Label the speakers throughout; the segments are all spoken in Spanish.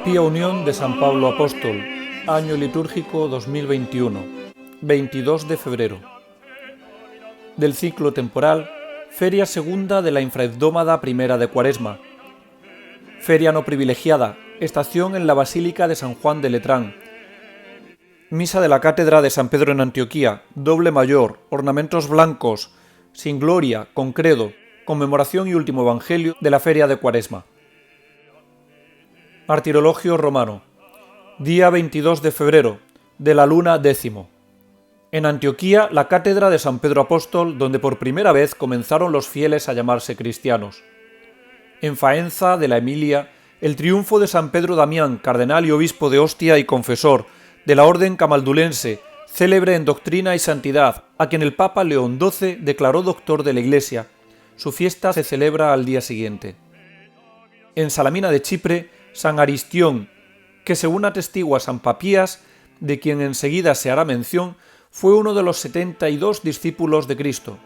Speaker 1: Pía Unión de San Pablo Apóstol, año litúrgico 2021, 22 de febrero. Del ciclo temporal, Feria segunda de la infraebdómada primera de Cuaresma. Feria no privilegiada, estación en la Basílica de San Juan de Letrán. Misa de la Cátedra de San Pedro en Antioquía, doble mayor, ornamentos blancos, sin gloria, con credo, conmemoración y último evangelio de la Feria de Cuaresma. Martirologio romano. Día 22 de febrero, de la luna 10. En Antioquía, la cátedra de San Pedro Apóstol, donde por primera vez comenzaron los fieles a llamarse cristianos. En Faenza de la Emilia, el triunfo de San Pedro Damián, cardenal y obispo de Ostia y confesor, de la orden camaldulense, célebre en doctrina y santidad, a quien el Papa León XII declaró doctor de la Iglesia. Su fiesta se celebra al día siguiente. En Salamina de Chipre, San Aristión, que según atestigua San Papías, de quien enseguida se hará mención, fue uno de los 72 discípulos de Cristo.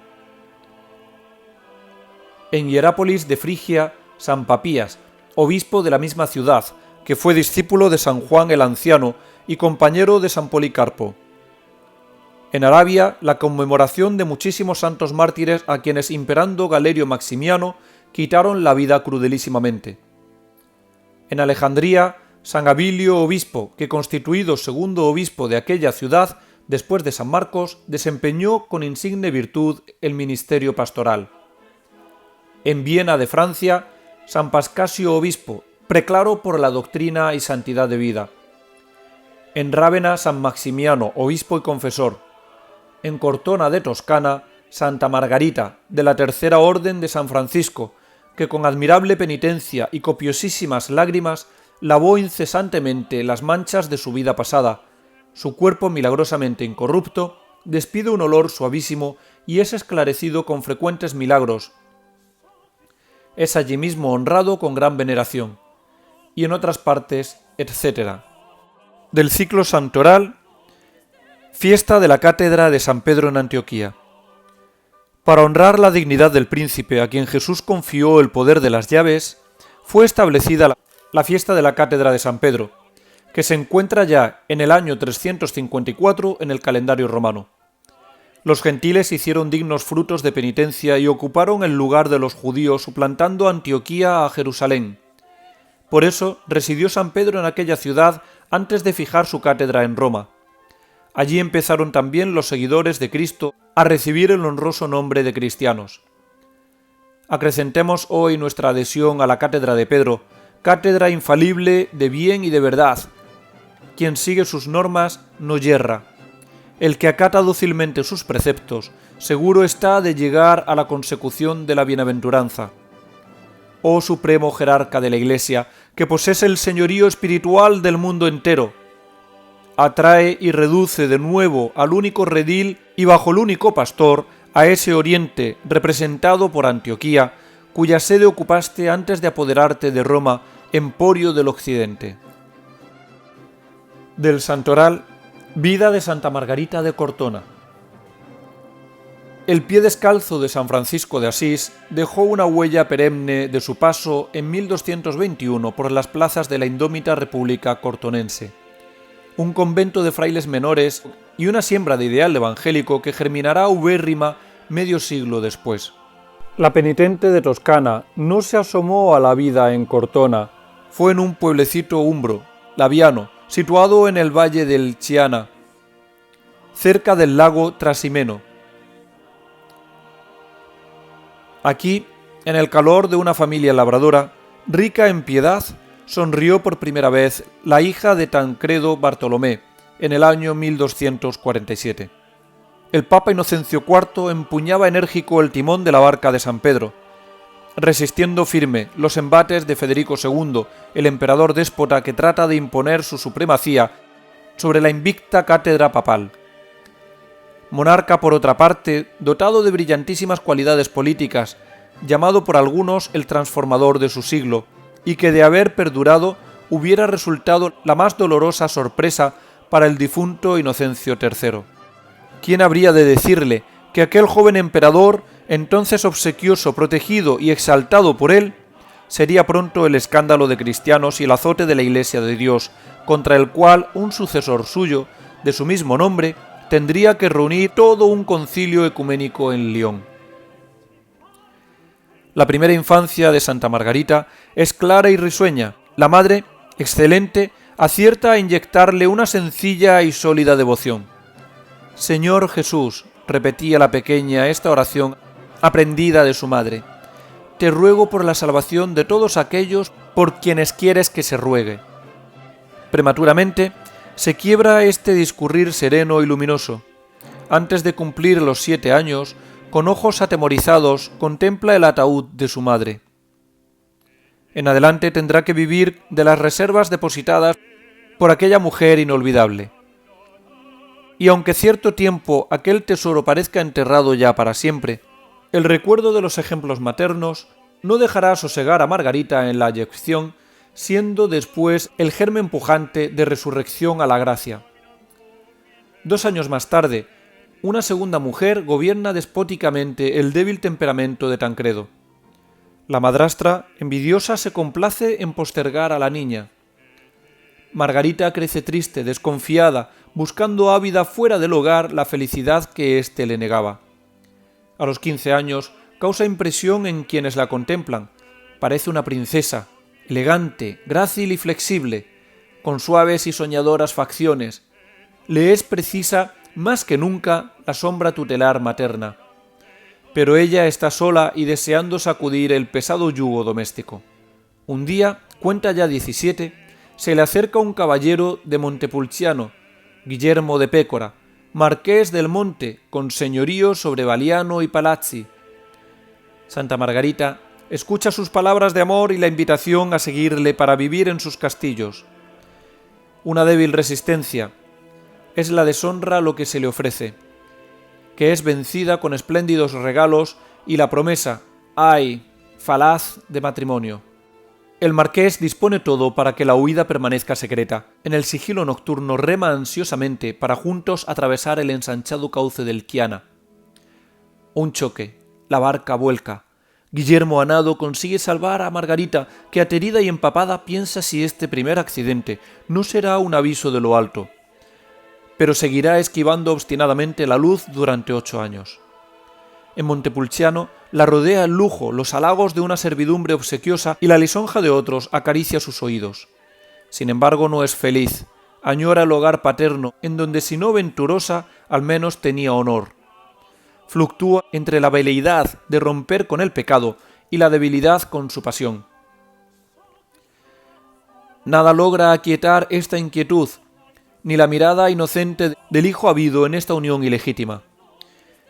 Speaker 1: En Hierápolis de Frigia, San Papías, obispo de la misma ciudad, que fue discípulo de San Juan el Anciano y compañero de San Policarpo. En Arabia, la conmemoración de muchísimos santos mártires a quienes imperando Galerio Maximiano quitaron la vida crudelísimamente. En Alejandría, San Abilio obispo, que constituido segundo obispo de aquella ciudad, después de San Marcos, desempeñó con insigne virtud el ministerio pastoral. En Viena de Francia, San Pascasio obispo, preclaro por la doctrina y santidad de vida. En Rávena, San Maximiano, obispo y confesor. En Cortona de Toscana, Santa Margarita, de la Tercera Orden de San Francisco, que con admirable penitencia y copiosísimas lágrimas lavó incesantemente las manchas de su vida pasada. Su cuerpo milagrosamente incorrupto despide un olor suavísimo y es esclarecido con frecuentes milagros. Es allí mismo honrado con gran veneración. Y en otras partes, etc. Del ciclo santoral, fiesta de la Cátedra de San Pedro en Antioquía. Para honrar la dignidad del príncipe a quien Jesús confió el poder de las llaves, fue establecida la fiesta de la Cátedra de San Pedro, que se encuentra ya en el año 354 en el calendario romano. Los gentiles hicieron dignos frutos de penitencia y ocuparon el lugar de los judíos suplantando Antioquía a Jerusalén. Por eso residió San Pedro en aquella ciudad antes de fijar su cátedra en Roma. Allí empezaron también los seguidores de Cristo a recibir el honroso nombre de cristianos. Acrecentemos hoy nuestra adhesión a la cátedra de Pedro, cátedra infalible de bien y de verdad. Quien sigue sus normas no yerra. El que acata dócilmente sus preceptos, seguro está de llegar a la consecución de la bienaventuranza. Oh supremo jerarca de la Iglesia, que posees el señorío espiritual del mundo entero, atrae y reduce de nuevo al único redil y bajo el único pastor a ese oriente representado por Antioquía, cuya sede ocupaste antes de apoderarte de Roma, emporio del occidente. Del santoral, vida de Santa Margarita de Cortona. El pie descalzo de San Francisco de Asís dejó una huella perenne de su paso en 1221 por las plazas de la indómita República cortonense. Un convento de frailes menores y una siembra de ideal evangélico que germinará ubérrima medio siglo después. La penitente de Toscana no se asomó a la vida en Cortona, fue en un pueblecito umbro, labiano, situado en el valle del Chiana, cerca del lago Trasimeno. Aquí, en el calor de una familia labradora, rica en piedad, sonrió por primera vez la hija de Tancredo Bartolomé, en el año 1247. El Papa Inocencio IV empuñaba enérgico el timón de la barca de San Pedro, resistiendo firme los embates de Federico II, el emperador déspota que trata de imponer su supremacía sobre la invicta cátedra papal. Monarca, por otra parte, dotado de brillantísimas cualidades políticas, llamado por algunos el transformador de su siglo, y que de haber perdurado hubiera resultado la más dolorosa sorpresa para el difunto Inocencio III. ¿Quién habría de decirle que aquel joven emperador entonces obsequioso, protegido y exaltado por él, sería pronto el escándalo de cristianos y el azote de la Iglesia de Dios, contra el cual un sucesor suyo, de su mismo nombre, tendría que reunir todo un concilio ecuménico en Lyon. La primera infancia de Santa Margarita es clara y risueña. La madre, excelente, acierta a inyectarle una sencilla y sólida devoción. Señor Jesús, repetía la pequeña esta oración aprendida de su madre, te ruego por la salvación de todos aquellos por quienes quieres que se ruegue. Prematuramente se quiebra este discurrir sereno y luminoso. Antes de cumplir los 7 años, con ojos atemorizados, contempla el ataúd de su madre. En adelante tendrá que vivir de las reservas depositadas por aquella mujer inolvidable. Y aunque cierto tiempo aquel tesoro parezca enterrado ya para siempre, el recuerdo de los ejemplos maternos no dejará sosegar a Margarita en la eyección, siendo después el germen pujante de resurrección a la gracia. 2 años más tarde, una segunda mujer gobierna despóticamente el débil temperamento de Tancredo. La madrastra, envidiosa, se complace en postergar a la niña. Margarita crece triste, desconfiada, buscando ávida fuera del hogar la felicidad que éste le negaba. A los 15 años causa impresión en quienes la contemplan. Parece una princesa, elegante, grácil y flexible, con suaves y soñadoras facciones. Le es precisa más que nunca la sombra tutelar materna. Pero ella está sola y deseando sacudir el pesado yugo doméstico. Un día, cuenta ya 17, se le acerca un caballero de Montepulciano, Guillermo de Pécora, marqués del Monte, con señorío sobre Valiano y Palazzi. Santa Margarita escucha sus palabras de amor y la invitación a seguirle para vivir en sus castillos. Una débil resistencia. Es la deshonra lo que se le ofrece, que es vencida con espléndidos regalos y la promesa, ¡ay!, falaz de matrimonio. El marqués dispone todo para que la huida permanezca secreta. En el sigilo nocturno rema ansiosamente para juntos atravesar el ensanchado cauce del Chiana. Un choque, la barca vuelca. Guillermo, a nado, consigue salvar a Margarita, que aterida y empapada piensa si este primer accidente no será un aviso de lo alto. Pero seguirá esquivando obstinadamente la luz durante 8 años. En Montepulciano la rodea el lujo, los halagos de una servidumbre obsequiosa y la lisonja de otros acaricia sus oídos. Sin embargo, no es feliz. Añora el hogar paterno, en donde si no venturosa, al menos tenía honor. Fluctúa entre la veleidad de romper con el pecado y la debilidad con su pasión. Nada logra aquietar esta inquietud, ni la mirada inocente del hijo habido en esta unión ilegítima.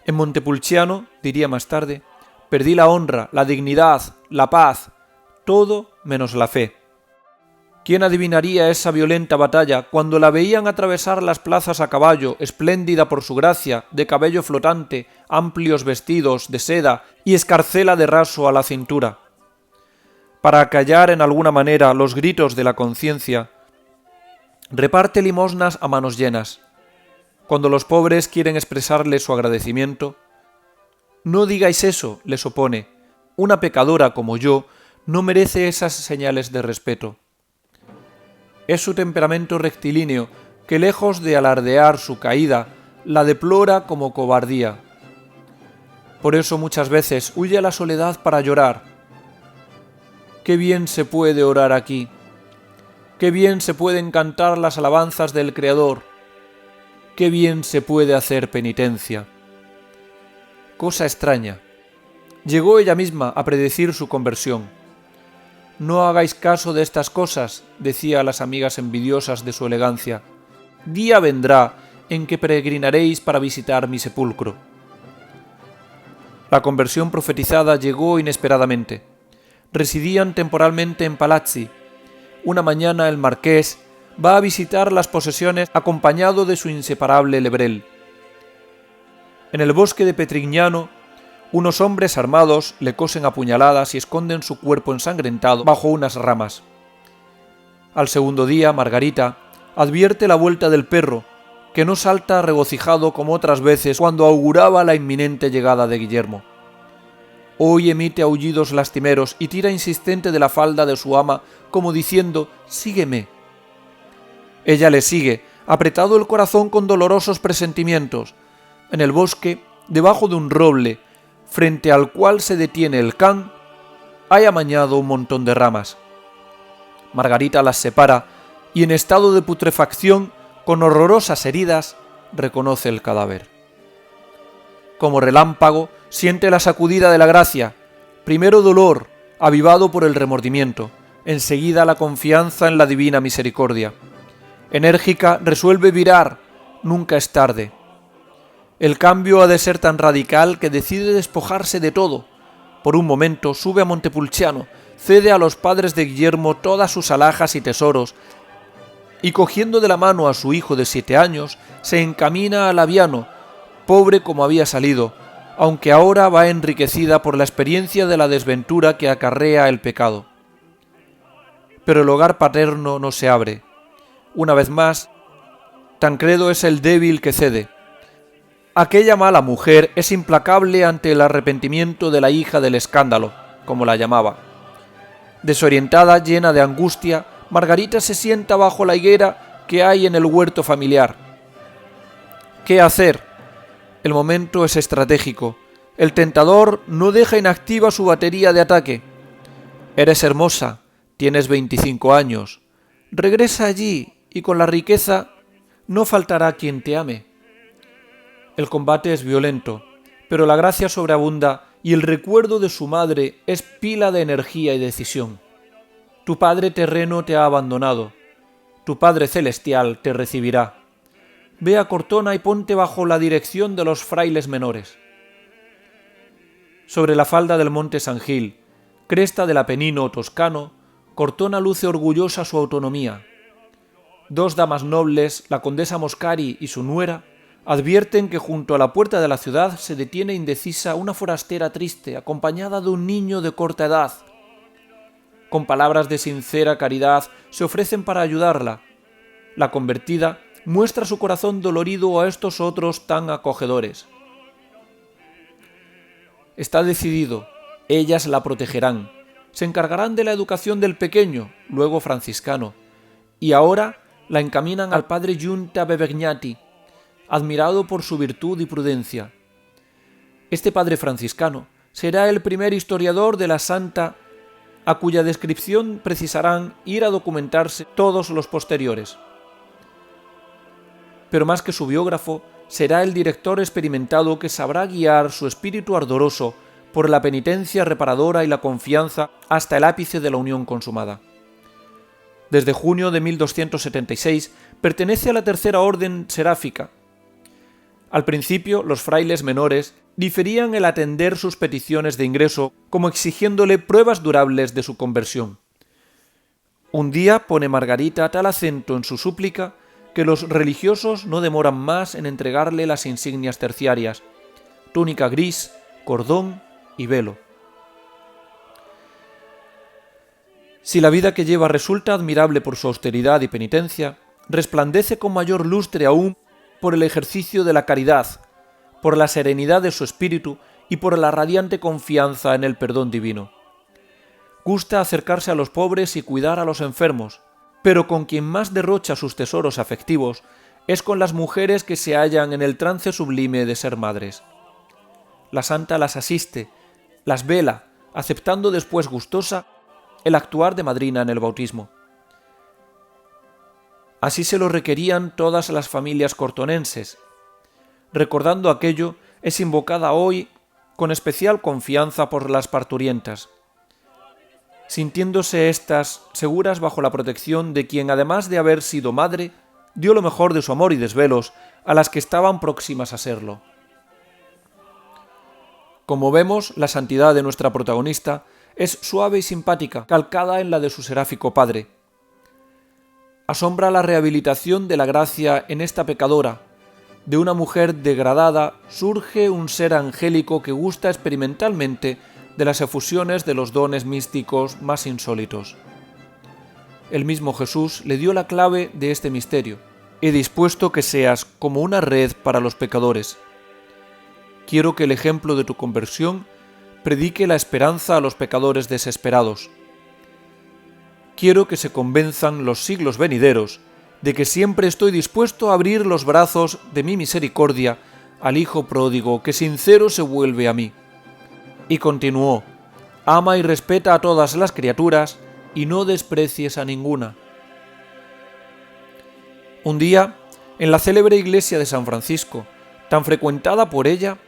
Speaker 1: En Montepulciano, diría más tarde, perdí la honra, la dignidad, la paz, todo menos la fe. ¿Quién adivinaría esa violenta batalla cuando la veían atravesar las plazas a caballo, espléndida por su gracia, de cabello flotante, amplios vestidos de seda y escarcela de raso a la cintura? Para acallar en alguna manera los gritos de la conciencia, reparte limosnas a manos llenas. Cuando los pobres quieren expresarle su agradecimiento, no digáis eso, les opone. Una pecadora como yo no merece esas señales de respeto. Es su temperamento rectilíneo que, lejos de alardear su caída, la deplora como cobardía. Por eso muchas veces huye a la soledad para llorar. Qué bien se puede orar aquí. Qué bien se pueden cantar las alabanzas del Creador. Qué bien se puede hacer penitencia. Cosa extraña. Llegó ella misma a predecir su conversión. No hagáis caso de estas cosas, decía a las amigas envidiosas de su elegancia. Día vendrá en que peregrinaréis para visitar mi sepulcro. La conversión profetizada llegó inesperadamente. Residían temporalmente en Palazzi. Una mañana el marqués va a visitar las posesiones acompañado de su inseparable Lebrel. En el bosque de Petrignano, unos hombres armados le cosen a puñaladas y esconden su cuerpo ensangrentado bajo unas ramas. Al segundo día, Margarita advierte la vuelta del perro, que no salta regocijado como otras veces cuando auguraba la inminente llegada de Guillermo. Hoy emite aullidos lastimeros y tira insistente de la falda de su ama, como diciendo: «Sígueme». Ella le sigue, apretado el corazón con dolorosos presentimientos. En el bosque, debajo de un roble, frente al cual se detiene el can, hay amañado un montón de ramas. Margarita las separa y, en estado de putrefacción, con horrorosas heridas, reconoce el cadáver. Como relámpago, siente la sacudida de la gracia, primero dolor, avivado por el remordimiento, enseguida la confianza en la divina misericordia. Enérgica, resuelve virar, nunca es tarde. El cambio ha de ser tan radical que decide despojarse de todo. Por un momento sube a Montepulciano, cede a los padres de Guillermo todas sus alhajas y tesoros, y cogiendo de la mano a su hijo de 7 años, se encamina a Laviano, pobre como había salido, aunque ahora va enriquecida por la experiencia de la desventura que acarrea el pecado. Pero el hogar paterno no se abre. Una vez más, Tancredo es el débil que cede. Aquella mala mujer es implacable ante el arrepentimiento de la hija del escándalo, como la llamaba. Desorientada, llena de angustia, Margarita se sienta bajo la higuera que hay en el huerto familiar. ¿Qué hacer? El momento es estratégico. El tentador no deja inactiva su batería de ataque. Eres hermosa, tienes 25 años. Regresa allí y con la riqueza no faltará quien te ame. El combate es violento, pero la gracia sobreabunda y el recuerdo de su madre es pila de energía y decisión. Tu padre terreno te ha abandonado. Tu Padre celestial te recibirá. Ve a Cortona y ponte bajo la dirección de los frailes menores. Sobre la falda del monte San Gil, cresta del Apenino toscano, Cortona luce orgullosa su autonomía. 2 damas nobles, la condesa Moscari y su nuera, advierten que junto a la puerta de la ciudad se detiene indecisa una forastera triste, acompañada de un niño de corta edad. Con palabras de sincera caridad se ofrecen para ayudarla. La convertida muestra su corazón dolorido a estos otros tan acogedores. Está decidido, ellas la protegerán, se encargarán de la educación del pequeño, luego franciscano, y ahora la encaminan al padre Giunta Bevergnati, admirado por su virtud y prudencia. Este padre franciscano será el primer historiador de la santa, a cuya descripción precisarán ir a documentarse todos los posteriores. Pero más que su biógrafo, será el director experimentado que sabrá guiar su espíritu ardoroso por la penitencia reparadora y la confianza hasta el ápice de la unión consumada. Desde junio de 1276 pertenece a la Tercera Orden Seráfica. Al principio, los frailes menores diferían el atender sus peticiones de ingreso, como exigiéndole pruebas durables de su conversión. Un día pone Margarita tal acento en su súplica que los religiosos no demoran más en entregarle las insignias terciarias: túnica gris, cordón y velo. Si la vida que lleva resulta admirable por su austeridad y penitencia, resplandece con mayor lustre aún por el ejercicio de la caridad, por la serenidad de su espíritu y por la radiante confianza en el perdón divino. Gusta acercarse a los pobres y cuidar a los enfermos, pero con quien más derrocha sus tesoros afectivos es con las mujeres que se hallan en el trance sublime de ser madres. La santa las asiste, las vela, aceptando después gustosa el actuar de madrina en el bautismo. Así se lo requerían todas las familias cortonenses. Recordando aquello, es invocada hoy con especial confianza por las parturientas, sintiéndose éstas seguras bajo la protección de quien, además de haber sido madre, dio lo mejor de su amor y desvelos a las que estaban próximas a serlo. Como vemos, la santidad de nuestra protagonista es suave y simpática, calcada en la de su seráfico padre. Asombra la rehabilitación de la gracia en esta pecadora. De una mujer degradada surge un ser angélico que gusta experimentalmente de las efusiones de los dones místicos más insólitos. El mismo Jesús le dio la clave de este misterio: he dispuesto que seas como una red para los pecadores. Quiero que el ejemplo de tu conversión predique la esperanza a los pecadores desesperados. Quiero que se convenzan los siglos venideros de que siempre estoy dispuesto a abrir los brazos de mi misericordia al Hijo pródigo que sincero se vuelve a mí. Y continuó: ama y respeta a todas las criaturas y no desprecies a ninguna. Un día, en la célebre iglesia de San Francisco, tan frecuentada por ella,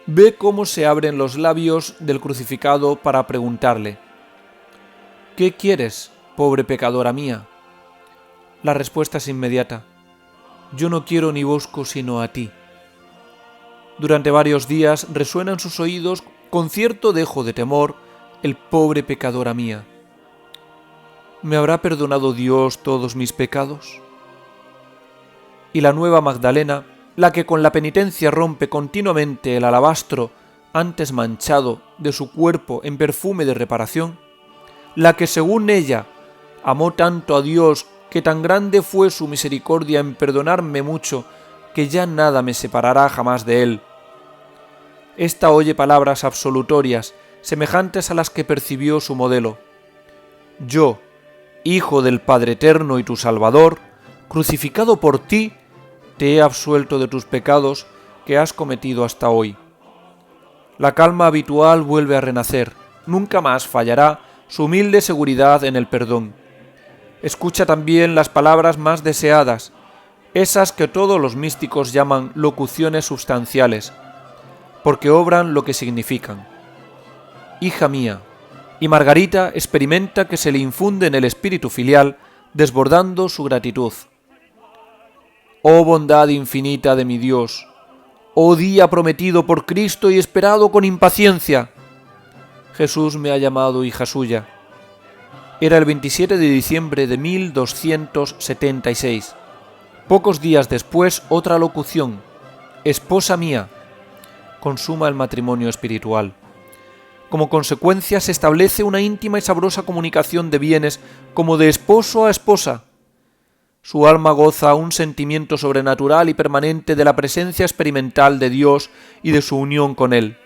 Speaker 1: ve cómo se abren los labios del crucificado para preguntarle: ¿qué quieres, pobre pecadora mía? La respuesta es inmediata: yo no quiero ni busco sino a ti. Durante varios días resuena en sus oídos con cierto dejo de temor el pobre pecadora mía. ¿Me habrá perdonado Dios todos mis pecados? Y la nueva Magdalena, la que con la penitencia rompe continuamente el alabastro antes manchado de su cuerpo en perfume de reparación, la que según ella amó tanto a Dios que tan grande fue su misericordia en perdonarme mucho que ya nada me separará jamás de él. Esta oye palabras absolutorias semejantes a las que percibió su modelo: yo, Hijo del Padre Eterno y tu Salvador, crucificado por ti, te he absuelto de tus pecados que has cometido hasta hoy. La calma habitual vuelve a renacer, nunca más fallará su humilde seguridad en el perdón. Escucha también las palabras más deseadas, esas que todos los místicos llaman locuciones substanciales, porque obran lo que significan. Hija mía, y Margarita experimenta que se le infunde en el espíritu filial, desbordando su gratitud. Oh bondad infinita de mi Dios, oh día prometido por Cristo y esperado con impaciencia. Jesús me ha llamado hija suya. Era el 27 de diciembre de 1276. Pocos días después, otra locución: esposa mía. Consuma el matrimonio espiritual. Como consecuencia se establece una íntima y sabrosa comunicación de bienes como de esposo a esposa. Su alma goza un sentimiento sobrenatural y permanente de la presencia experimental de Dios y de su unión con Él.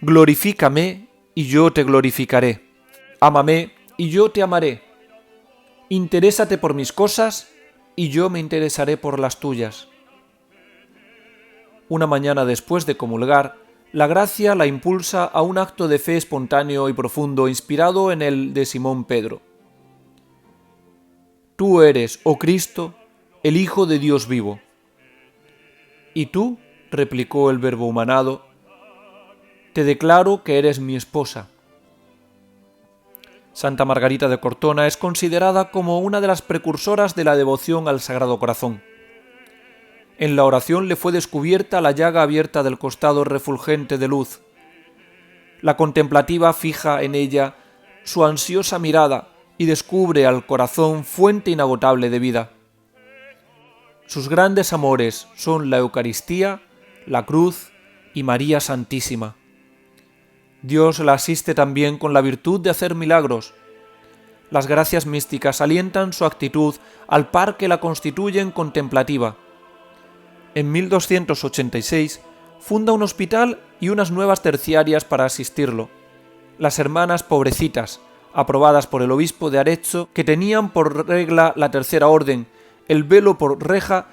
Speaker 1: Glorifícame y yo te glorificaré. Ámame y yo te amaré. Interésate por mis cosas y yo me interesaré por las tuyas. Una mañana después de comulgar, la gracia la impulsa a un acto de fe espontáneo y profundo inspirado en el de Simón Pedro. Tú eres, oh Cristo, el Hijo de Dios vivo. Y tú, replicó el Verbo humanado, te declaro que eres mi esposa. Santa Margarita de Cortona es considerada como una de las precursoras de la devoción al Sagrado Corazón. En la oración le fue descubierta la llaga abierta del costado refulgente de luz. La contemplativa fija en ella su ansiosa mirada y descubre al corazón fuente inagotable de vida. Sus grandes amores son la Eucaristía, la cruz y María Santísima. Dios la asiste también con la virtud de hacer milagros. Las gracias místicas alientan su actitud al par que la constituyen contemplativa. En 1286 funda un hospital y unas nuevas terciarias para asistirlo, las Hermanas Pobrecitas, aprobadas por el obispo de Arezzo, que tenían por regla la tercera orden, el velo por reja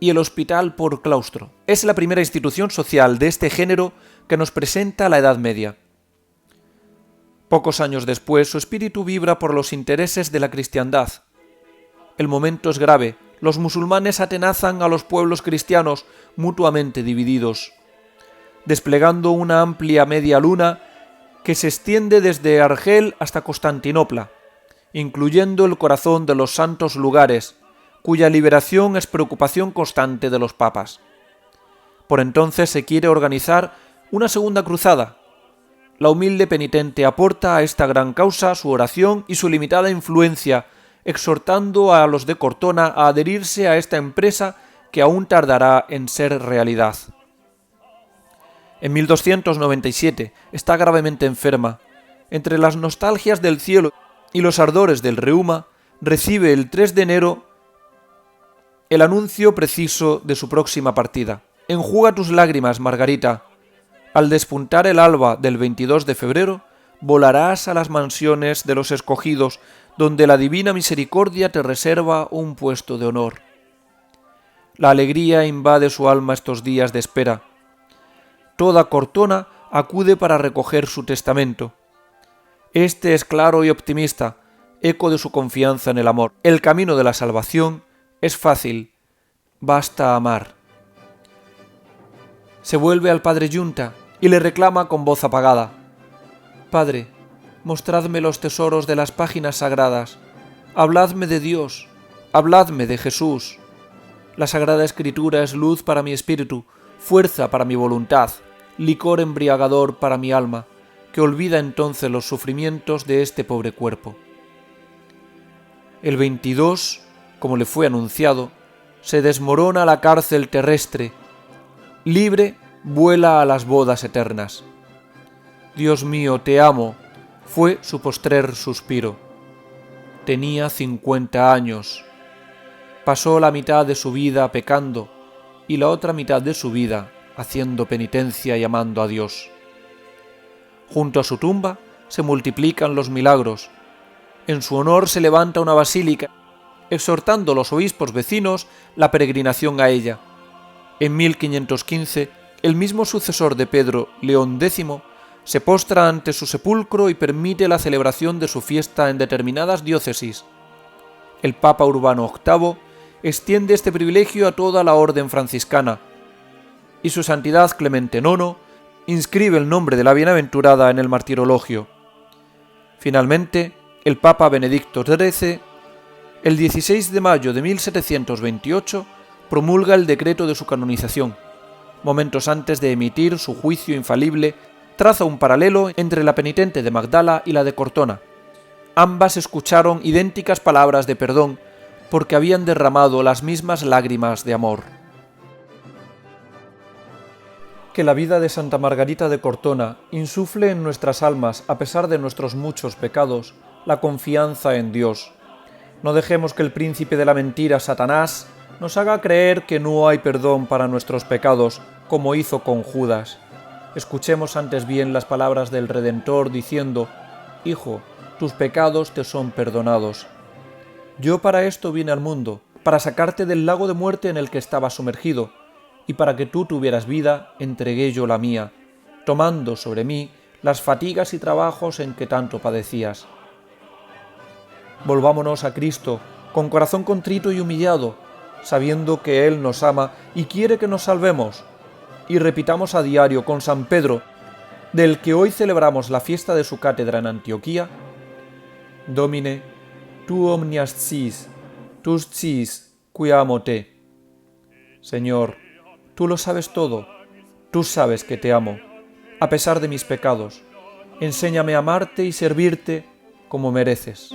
Speaker 1: y el hospital por claustro. Es la primera institución social de este género que nos presenta la Edad Media. Pocos años después, su espíritu vibra por los intereses de la cristiandad. El momento es grave. Los musulmanes atenazan a los pueblos cristianos mutuamente divididos, desplegando una amplia media luna que se extiende desde Argel hasta Constantinopla, incluyendo el corazón de los santos lugares, cuya liberación es preocupación constante de los papas. Por entonces se quiere organizar una segunda cruzada. La humilde penitente aporta a esta gran causa su oración y su limitada influencia, exhortando a los de Cortona a adherirse a esta empresa que aún tardará en ser realidad. En 1297 está gravemente enferma. Entre las nostalgias del cielo y los ardores del reuma, recibe el 3 de enero el anuncio preciso de su próxima partida. Enjuga tus lágrimas, Margarita. Al despuntar el alba del 22 de febrero, volarás a las mansiones de los escogidos, donde la divina misericordia te reserva un puesto de honor. La alegría invade su alma estos días de espera. Toda Cortona acude para recoger su testamento. Este es claro y optimista, eco de su confianza en el amor. El camino de la salvación es fácil, basta amar. Se vuelve al padre Yunta y le reclama con voz apagada: «Padre, mostradme los tesoros de las páginas sagradas, habladme de Dios, habladme de Jesús. La Sagrada Escritura es luz para mi espíritu, fuerza para mi voluntad, licor embriagador para mi alma, que olvida entonces los sufrimientos de este pobre cuerpo». El 22, como le fue anunciado, se desmorona la cárcel terrestre. Libre, vuela a las bodas eternas. «Dios mío, te amo», fue su postrer suspiro. Tenía 50 años. Pasó la mitad de su vida pecando y la otra mitad de su vida haciendo penitencia y amando a Dios. Junto a su tumba se multiplican los milagros. En su honor se levanta una basílica, exhortando a los obispos vecinos la peregrinación a ella. En 1515, el mismo sucesor de Pedro, León X, se postra ante su sepulcro y permite la celebración de su fiesta en determinadas diócesis. El Papa Urbano VIII extiende este privilegio a toda la orden franciscana, y su Santidad Clemente IX inscribe el nombre de la bienaventurada en el martirologio. Finalmente, el Papa Benedicto XIII, el 16 de mayo de 1728, promulga el decreto de su canonización. Momentos antes de emitir su juicio infalible, traza un paralelo entre la penitente de Magdala y la de Cortona. Ambas escucharon idénticas palabras de perdón porque habían derramado las mismas lágrimas de amor. Que la vida de Santa Margarita de Cortona insufle en nuestras almas, a pesar de nuestros muchos pecados, la confianza en Dios. No dejemos que el príncipe de la mentira, Satanás, nos haga creer que no hay perdón para nuestros pecados, como hizo con Judas. Escuchemos antes bien las palabras del Redentor diciendo: «Hijo, tus pecados te son perdonados». Yo para esto vine al mundo, para sacarte del lago de muerte en el que estabas sumergido, y para que tú tuvieras vida, entregué yo la mía, tomando sobre mí las fatigas y trabajos en que tanto padecías. Volvámonos a Cristo, con corazón contrito y humillado, sabiendo que Él nos ama y quiere que nos salvemos, y repitamos a diario con San Pedro, del que hoy celebramos la fiesta de su cátedra en Antioquía: «Domine, tu omnias scis, tus scis, qui amo te». Señor, tú lo sabes todo, tú sabes que te amo, a pesar de mis pecados. Enséñame a amarte y servirte como mereces.